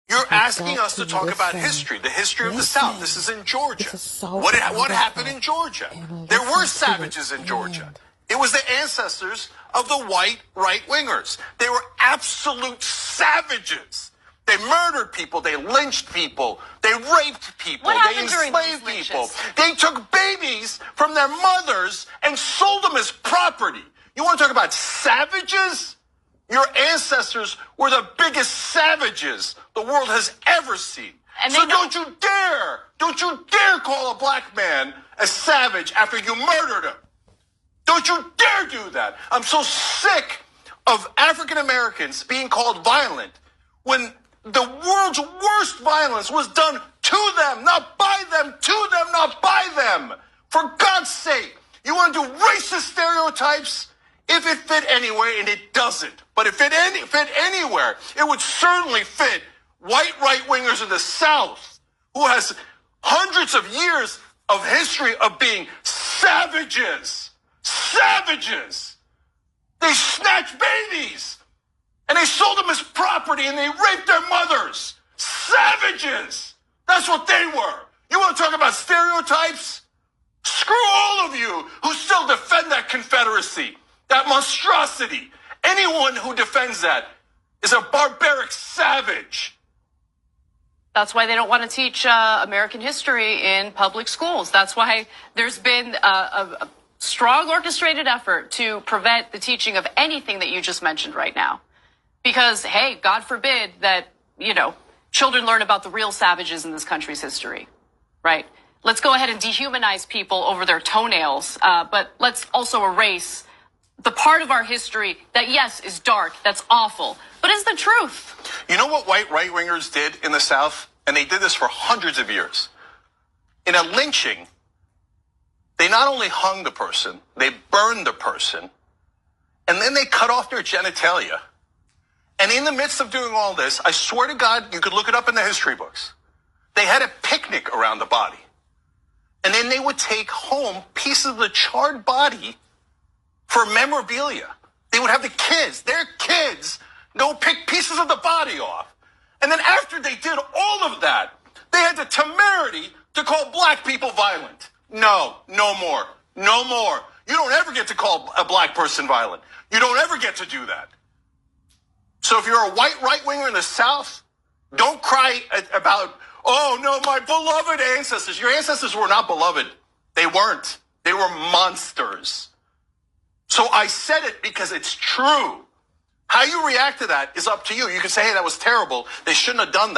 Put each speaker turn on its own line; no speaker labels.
You're asking us to talk about history, the history of the South. This is in Georgia. What happened in Georgia? There were savages in Georgia. It was the ancestors of the white right-wingers. They were absolute savages. They murdered people. They lynched people. They raped people. They enslaved people. They took babies from their mothers and sold them as property. You want to talk about savages? Your ancestors were the biggest savages the world has ever seen. And so don't you dare call a black man a savage after you murdered him. Don't you dare do that. I'm so sick of African Americans being called violent when the world's worst violence was done to them, not by them, to them, not by them. For God's sake, you want to do racist stereotypes? If it fit anywhere, and it doesn't. But if it fit anywhere, it would certainly fit white right-wingers in the South, who has hundreds of years of history of being savages. Savages. They snatched babies, and they sold them as property, and they raped their mothers. Savages. That's what they were. You want to talk about stereotypes? Screw all of you who still defend that Confederacy. That monstrosity. Anyone who defends that is a barbaric savage.
That's why they don't want to teach American history in public schools. That's why there's been a strong orchestrated effort to prevent the teaching of anything that you just mentioned right now. Because, hey, God forbid that, children learn about the real savages in this country's history, right? Let's go ahead and dehumanize people over their toenails, but let's also erase the part of our history that, yes, is dark, that's awful, but is the truth.
You know what white right-wingers did in the South? And they did this for hundreds of years. In a lynching, they not only hung the person, they burned the person, and then they cut off their genitalia. And in the midst of doing all this, I swear to God, you could look it up in the history books, they had a picnic around the body. And then they would take home pieces of the charred body for memorabilia. They would have their kids, go pick pieces of the body off. And then after they did all of that, they had the temerity to call black people violent. No more. You don't ever get to call a black person violent. You don't ever get to do that. So if you're a white right-winger in the South, don't cry about, oh no, my beloved ancestors. Your ancestors were not beloved. They weren't. They were monsters. So I said it because it's true. How you react to that is up to you. You can say, hey, that was terrible. They shouldn't have done that.